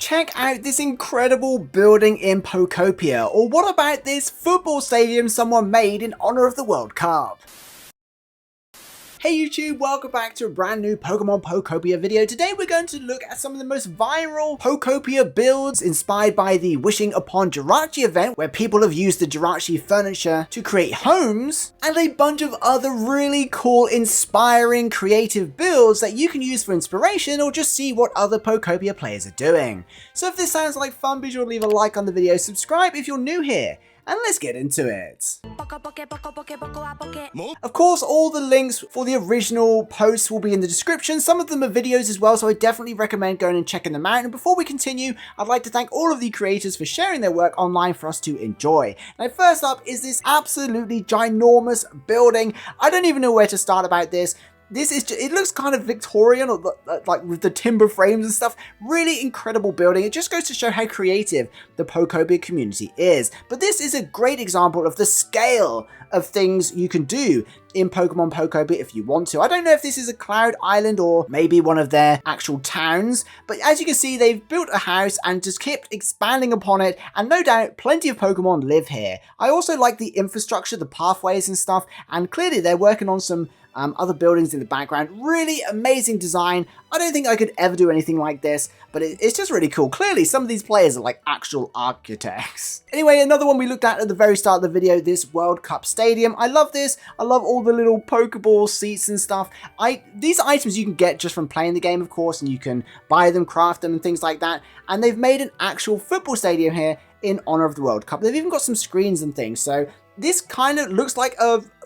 check out this incredible building in Pokopia, or what about this football stadium someone made in honor of the World Cup? Hey YouTube, welcome back to a brand new Pokemon Pokopia video. Today we're going to look at some of the most viral Pokopia builds inspired by the Wishing Upon Jirachi event, where people have used the Jirachi furniture to create homes, and a bunch of other really cool, inspiring, creative builds that you can use for inspiration or just see what other Pokopia players are doing. So if this sounds like fun, be sure to leave a like on the video, subscribe if you're new here, and let's get into it. Of course, all the links for the original posts will be in the description. Some of them are videos as well, so I definitely recommend going and checking them out. And before we continue, I'd like to thank all of the creators for sharing their work online for us to enjoy. Now, first up is this absolutely ginormous building. I don't even know where to start about this. This is just, it looks kind of Victorian, or like with the timber frames and stuff. Really incredible building. It just goes to show how creative the Pokopia community is. But this is a great example of the scale of things you can do in Pokemon Pokopia if you want to. I don't know if this is a Cloud Island or maybe one of their actual towns, but as you can see, they've built a house and just kept expanding upon it, and no doubt plenty of Pokemon live here. I also like the infrastructure, the pathways and stuff, and clearly they're working on some other buildings in the background. Really amazing design. I don't think I could ever do anything like this, but it's just really cool. Clearly, some of these players are like actual architects. Anyway, another one we looked at the very start of the video, this World Cup Stadium. I love this. I love all the little Pokeball seats and stuff. These items you can get just from playing the game, of course, and you can buy them, craft them, and things like that. And they've made an actual football stadium here in honor of the World Cup. They've even got some screens and things, so this kind of looks like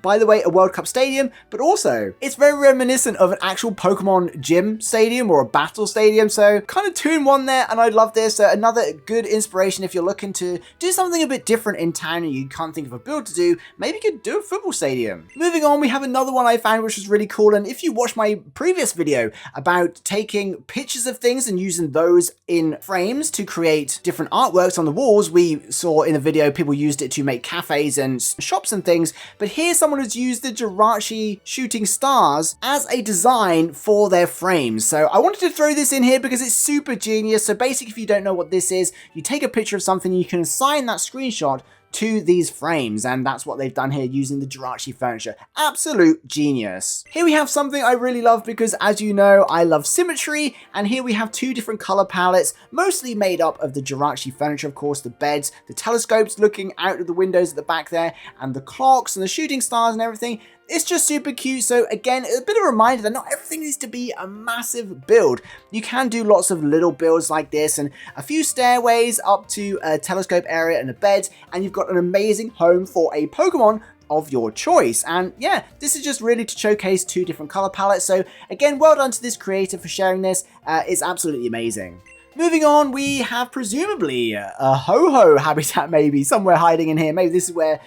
by the way, a World Cup stadium, but also it's very reminiscent of an actual Pokemon gym stadium or a battle stadium. So kind of 2-in-1 there, and I love this. Another good inspiration if you're looking to do something a bit different in town and you can't think of a build to do, maybe you could do a football stadium. Moving on, we have another one I found which was really cool, and if you watch my previous video about taking pictures of things and using those in frames to create different artworks on the walls, we saw in the video people used it to make cafes and shops and things, but here's someone who's used the Jirachi shooting stars as a design for their frames. So I wanted to throw this in here because it's super genius. So basically, if you don't know what this is, you take a picture of something, you can assign that screenshot to these frames, and that's what they've done here using the Jirachi furniture. Absolute genius. Here we have something I really love because, as you know, I love symmetry, and here we have two different color palettes, mostly made up of the Jirachi furniture, of course, the beds, the telescopes looking out of the windows at the back there, and the clocks and the shooting stars and everything. It's just super cute. So again, a bit of a reminder that not everything needs to be a massive build. You can do lots of little builds like this and a few stairways up to a telescope area and a bed, and you've got an amazing home for a Pokemon of your choice. And yeah, this is just really to showcase two different color palettes. So again, well done to this creator for sharing this. It's absolutely amazing. Moving on, we have presumably a Ho-Ho habitat, maybe somewhere hiding in here. Maybe this is where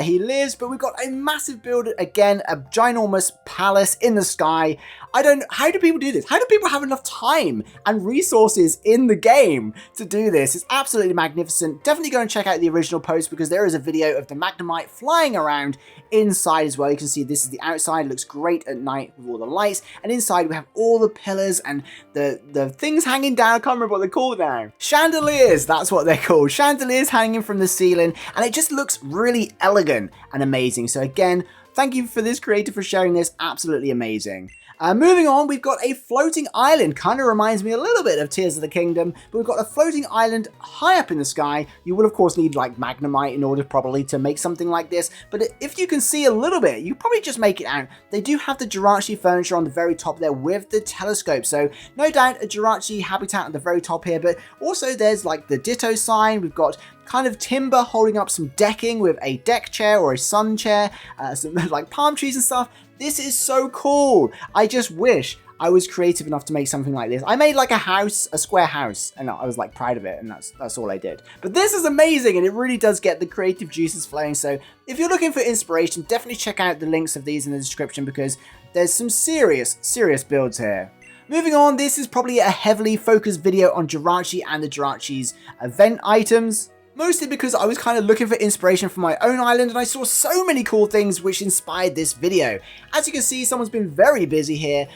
he lives, but we've got a massive build, again, a ginormous palace in the sky. How do people do this? How do people have enough time and resources in the game to do this? It's absolutely magnificent. Definitely go and check out the original post because there is a video of the Magnemite flying around inside as well. You can see this is the outside. It looks great at night with all the lights, and inside we have all the pillars and the things hanging down. I can't remember what they're called now. Chandeliers, that's what they're called. Chandeliers hanging from the ceiling, and it just looks really elegant and amazing. So again, thank you for this creator for sharing this. Absolutely amazing. Moving on, we've got a floating island. Kind of reminds me a little bit of Tears of the Kingdom, but we've got a floating island high up in the sky. You will, of course, need like Magnemite in order probably to make something like this, but if you can see a little bit, you probably just make it out. They do have the Jirachi furniture on the very top there with the telescope, so no doubt a Jirachi habitat at the very top here, but also there's like the Ditto sign. We've got kind of timber holding up some decking with a deck chair or a sun chair, some like palm trees and stuff. This is so cool. I just wish I was creative enough to make something like this. I made like a house, a square house, and I was like proud of it, and that's all I did. But this is amazing, and it really does get the creative juices flowing. So if you're looking for inspiration, definitely check out the links of these in the description because there's some serious builds here. Moving on, this is probably a heavily focused video on Jirachi and the Jirachi's event items. Mostly because I was kind of looking for inspiration for my own island and I saw so many cool things which inspired this video. As you can see, someone's been very busy here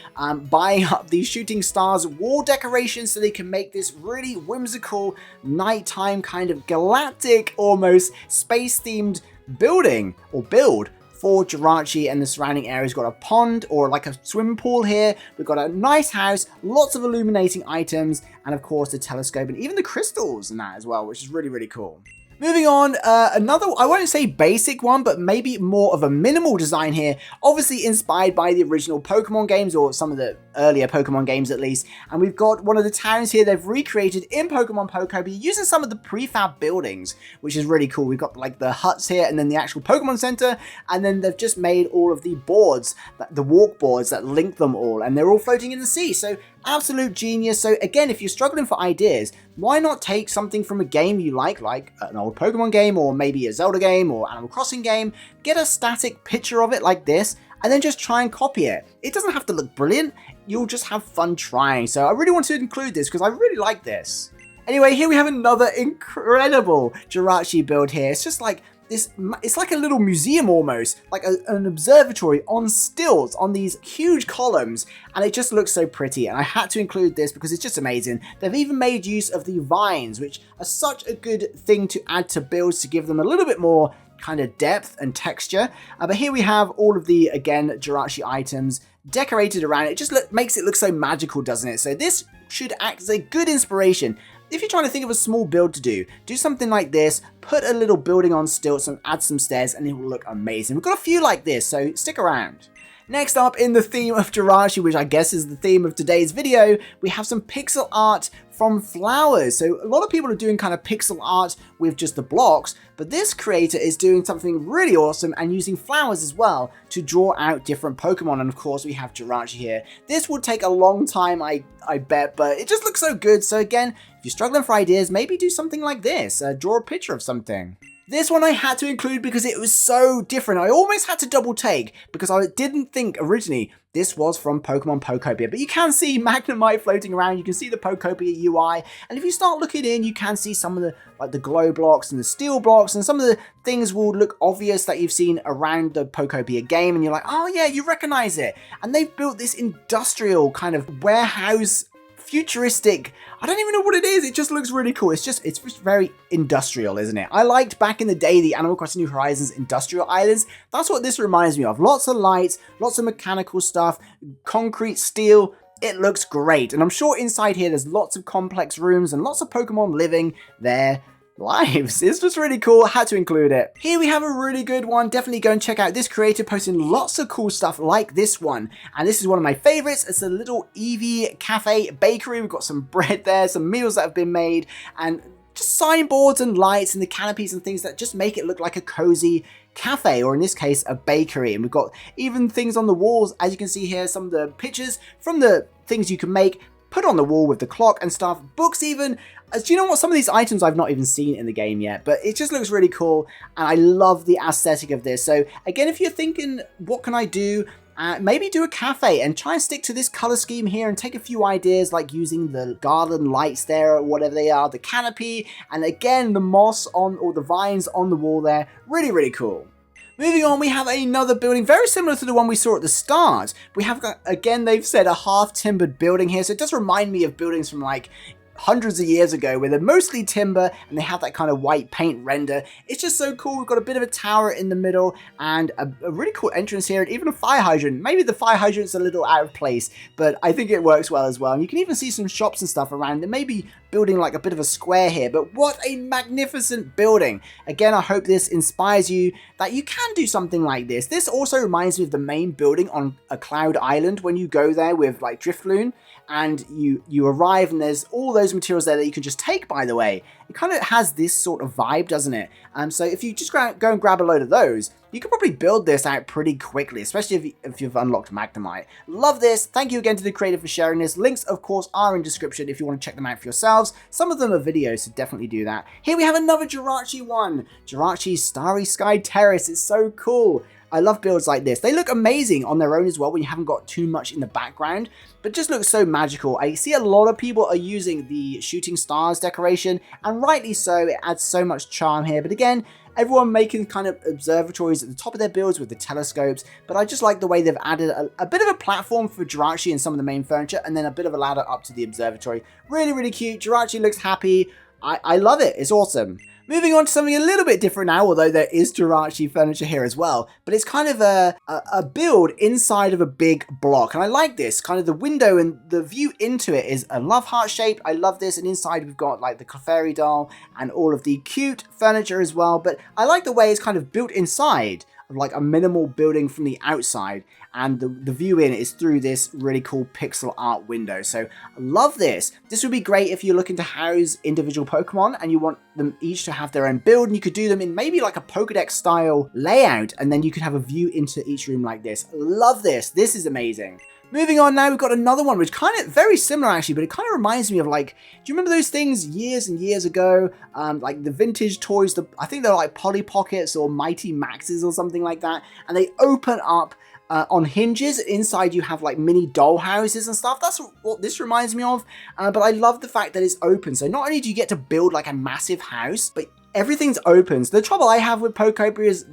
buying up these shooting stars wall decorations so they can make this really whimsical nighttime kind of galactic, almost space themed building or build for Jirachi and the surrounding areas. Got a pond or like a swimming pool here. We've got a nice house, lots of illuminating items, and of course the telescope and even the crystals and that as well, which is really, really cool. Moving on, another, I won't say basic one, but maybe more of a minimal design here. Obviously inspired by the original Pokemon games, or some of the earlier Pokemon games at least. And we've got one of the towns here they've recreated in Pokemon Pokopia using some of the prefab buildings, which is really cool. We've got like the huts here and then the actual Pokemon Center. And then they've just made all of the boards, the walk boards that link them all. And they're all floating in the sea. So absolute genius. So again, if you're struggling for ideas, why not take something from a game you like an old Pokemon game or maybe a Zelda game or Animal Crossing game, get a static picture of it like this, and then just try and copy it. It doesn't have to look brilliant, you'll just have fun trying. So I really want to include this because I really like this. Anyway, here we have another incredible Jirachi build here. It's just like this, it's like a little museum almost, like an observatory on stilts on these huge columns, and it just looks so pretty, and I had to include this because it's just amazing. They've even made use of the vines, which are such a good thing to add to builds to give them a little bit more kind of depth and texture. But here we have all of the, again, Jirachi items decorated around it. It just makes it look so magical, doesn't it? So this should act as a good inspiration. If you're trying to think of a small build to do something like this, put a little building on stilts and add some stairs and it will look amazing. We've got a few like this, so stick around. Next up, in the theme of Jirachi, which I guess is the theme of today's video, we have some pixel art from flowers. So a lot of people are doing kind of pixel art with just the blocks, but this creator is doing something really awesome and using flowers as well to draw out different Pokemon. And of course we have Jirachi here. This would take a long time, I bet, but it just looks so good. So again, if you're struggling for ideas, maybe do something like this, draw a picture of something. This one I had to include because it was so different. I almost had to double take because I didn't think originally this was from Pokemon Pokopia. But you can see Magnemite floating around. You can see the Pokopia UI. And if you start looking in, you can see some of the like the glow blocks and the steel blocks. And some of the things will look obvious that you've seen around the Pokopia game. And you're like, oh yeah, you recognize it. And they've built this industrial kind of warehouse, futuristic, I don't even know what it is. It just looks really cool. It's just very industrial, isn't it? I liked back in the day the Animal Crossing New Horizons industrial islands. That's what this reminds me of. Lots of lights, lots of mechanical stuff, concrete, steel. It looks great. And I'm sure inside here there's lots of complex rooms and lots of Pokemon living their lives. It's just really cool. I had to include it. Here we have a really good one. Definitely go and check out this creator posting lots of cool stuff like this one. And this is one of my favorites. It's a little Eevee cafe bakery. We've got some bread there, some meals that have been made, and just signboards and lights and the canopies and things that just make it look like a cozy cafe, or in this case a bakery. And we've got even things on the walls, as you can see here, some of the pictures from the things you can make, put on the wall with the clock and stuff, books even. Do you know what? Some of these items I've not even seen in the game yet, but it just looks really cool and I love the aesthetic of this. So again, if you're thinking, what can I do? Maybe do a cafe and try and stick to this color scheme here and take a few ideas like using the garden lights there or whatever they are, the canopy, and again, the moss on, or the vines on the wall there. Really, really cool. Moving on, we have another building very similar to the one we saw at the start. We have, again, they've said a half-timbered building here, so it does remind me of buildings from like hundreds of years ago where they're mostly timber and they have that kind of white paint render. It's just so cool. We've got a bit of a tower in the middle and a really cool entrance here and even a fire hydrant. Maybe the fire hydrant's a little out of place, but I think it works well as well. And you can even see some shops and stuff around. They may be building like a bit of a square here, but what a magnificent building. Again, I hope this inspires you that you can do something like this. This also reminds me of the main building on a cloud island when you go there with like Drifloon and you arrive and there's all those materials there that you can just take, by the way. It kind of has this sort of vibe, doesn't it? So if you just go and grab a load of those, you can probably build this out pretty quickly, especially if you've unlocked Magnemite. Love this. Thank you again to the creator for sharing this. Links, of course, are in description if you want to check them out for yourselves. Some of them are videos, so definitely do that. Here we have another Jirachi one. Jirachi's Starry Sky Terrace. It's so cool. I love builds like this. They look amazing on their own as well when you haven't got too much in the background, but just looks so magical. I see a lot of people are using the shooting stars decoration, and rightly so. It adds so much charm here. But again, everyone making kind of observatories at the top of their builds with the telescopes, but I just like the way they've added a bit of a platform for Jirachi and some of the main furniture, and then a bit of a ladder up to the observatory. Really, really cute. Jirachi looks happy. I love it. It's awesome. Moving on to something a little bit different now, although there is Jirachi furniture here as well, but it's kind of a build inside of a big block, and I like this. Kind of the window and the view into it is a love heart shape. I love this, and inside we've got like the Clefairy doll and all of the cute furniture as well, but I like the way it's kind of built inside of like a minimal building from the outside, and the view in is through this really cool pixel art window. So I love this. This would be great if you're looking to house individual Pokemon and you want them each to have their own build, and you could do them in maybe like a Pokedex style layout, and then you could have a view into each room like this. Love this. This is amazing. Moving on now, we've got another one which kind of very similar actually, but it kind of reminds me of like, do you remember those things years and years ago? Like the vintage toys, I think they're like Polly Pockets or Mighty Maxes or something like that, and they open up on hinges. Inside you have like mini doll houses and stuff. That's what this reminds me of, but I love the fact that it's open. So not only do you get to build like a massive house, but everything's open. So the trouble I have with Pokopia is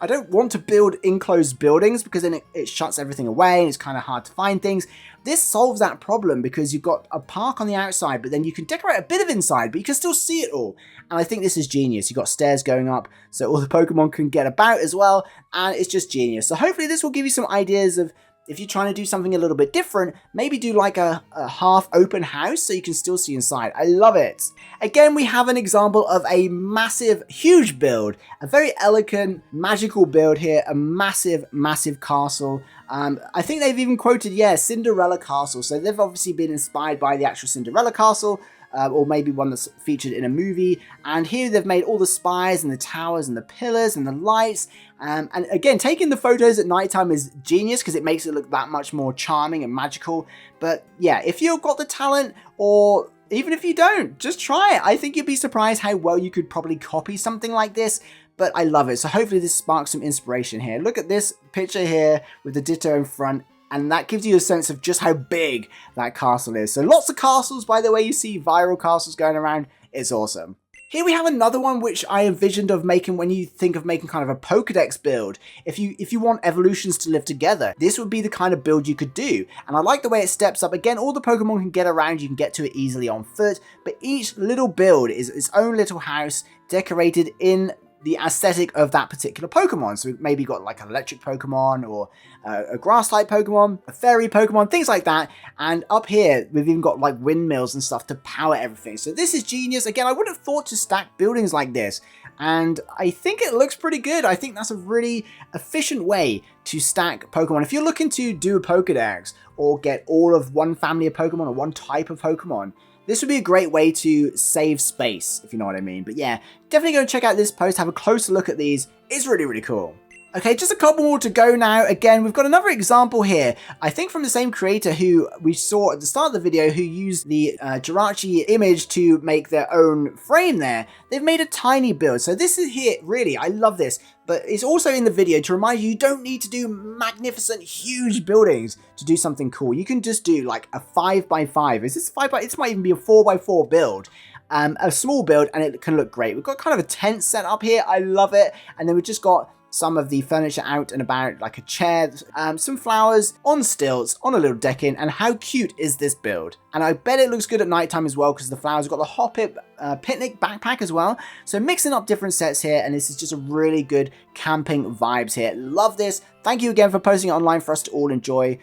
I don't want to build enclosed buildings because then it shuts everything away and it's kind of hard to find things. This solves that problem because you've got a park on the outside, but then you can decorate a bit of inside, but you can still see it all. And I think this is genius. You've got stairs going up so all the Pokemon can get about as well, and it's just genius. So hopefully this will give you some ideas of, if you're trying to do something a little bit different, maybe do like a half open house so you can still see inside. I love it. Again, we have an example of a massive, huge build, a very elegant, magical build here, a massive, massive castle. I think they've even quoted, yeah, Cinderella Castle. So they've obviously been inspired by the actual Cinderella Castle, or maybe one that's featured in a movie. And here they've made all the spires and the towers and the pillars and the lights. And again, taking the photos at nighttime is genius because it makes it look that much more charming and magical. But yeah, if you've got the talent, or even if you don't, just try it. I think you'd be surprised how well you could probably copy something like this. But I love it. So hopefully this sparks some inspiration here. Look at this picture here with the Ditto in front. And that gives you a sense of just how big that castle is. So lots of castles, by the way, you see viral castles going around. It's awesome. Here we have another one which I envisioned of making when you think of making kind of a Pokedex build. If you want evolutions to live together, this would be the kind of build you could do. And I like the way it steps up. Again, all the Pokemon can get around, you can get to it easily on foot, but each little build is its own little house decorated in the aesthetic of that particular Pokemon. So we've maybe got like an electric Pokemon, or a grass-type Pokemon, a fairy Pokemon, things like that. And up here, we've even got like windmills and stuff to power everything. So this is genius. Again, I would have thought to stack buildings like this, and I think it looks pretty good. I think that's a really efficient way to stack Pokemon. If you're looking to do a Pokedex or get all of one family of Pokemon or one type of Pokemon, this would be a great way to save space, if you know what I mean. But yeah, definitely go check out this post, have a closer look at these. It's really, really cool. Okay, just a couple more to go now. Again, we've got another example here, I think from the same creator who we saw at the start of the video, who used the Jirachi image to make their own frame there. They've made a tiny build. So this is here, really, I love this. But it's also in the video to remind you, you don't need to do magnificent, huge buildings to do something cool. You can just do like a 5x5. Is this 5x? This might even be a 4x4 build. A small build, and it can look great. We've got kind of a tent set up here. I love it. And then we've just got some of the furniture out and about, like a chair, some flowers on stilts on a little decking. And how cute is this build? And I bet it looks good at nighttime as well, because the flowers have got the Hoppip picnic backpack as well. So mixing up different sets here, and this is just a really good camping vibes here. Love this. Thank you again for posting it online for us to all enjoy.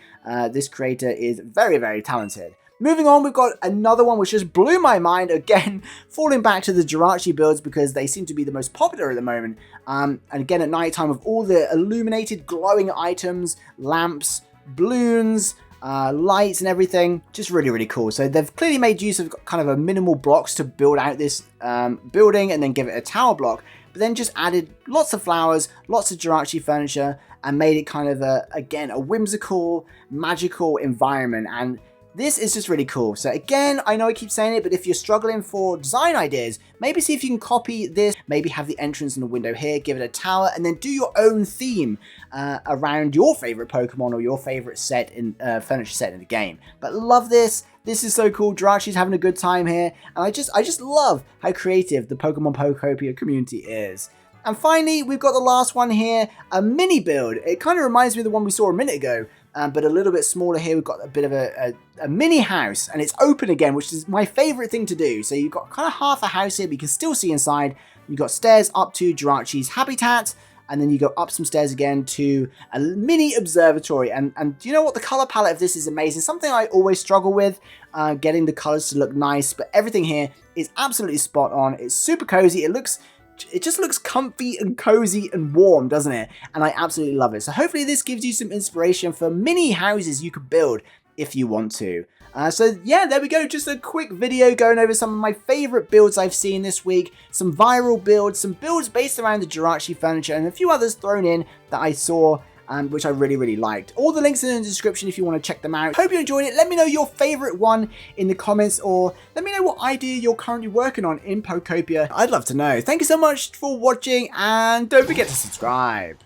This creator is very, very talented. Moving on, we've got another one which just blew my mind, again, falling back to the Jirachi builds because they seem to be the most popular at the moment. And again, at night time, with all the illuminated glowing items, lamps, balloons, lights and everything. Just really, really cool. So they've clearly made use of kind of a minimal blocks to build out this building and then give it a tower block, but then just added lots of flowers, lots of Jirachi furniture, and made it kind of again, a whimsical, magical environment. And this is just really cool. So again, I know I keep saying it, but if you're struggling for design ideas, maybe see if you can copy this, maybe have the entrance and the window here, give it a tower, and then do your own theme around your favorite Pokemon or your favorite set in furniture set in the game. But love this. This is so cool. Jirachi's having a good time here. And I just love how creative the Pokemon Pokopia community is. And finally, we've got the last one here, a mini build. It kind of reminds me of the one we saw a minute ago, but a little bit smaller here. We've got a bit of a mini house, and it's open again, which is my favorite thing to do. So you've got kind of half a house here, but you can still see inside. You've got stairs up to Jirachi's habitat, and then you go up some stairs again to a mini observatory. And do you know what? The color palette of this is amazing. Something I always struggle with, getting the colors to look nice, but everything here is absolutely spot on. It's super cozy. It just looks comfy and cozy and warm, doesn't it? And I absolutely love it. So hopefully this gives you some inspiration for mini houses you could build if you want to. So yeah, there we go. Just a quick video going over some of my favorite builds I've seen this week. Some viral builds, some builds based around the Jirachi furniture, and a few others thrown in that I saw which I really, really liked. All the links are in the description if you want to check them out. Hope you enjoyed it. Let me know your favorite one in the comments, or let me know what idea you're currently working on in Pokopia. I'd love to know. Thank you so much for watching, and don't forget to subscribe.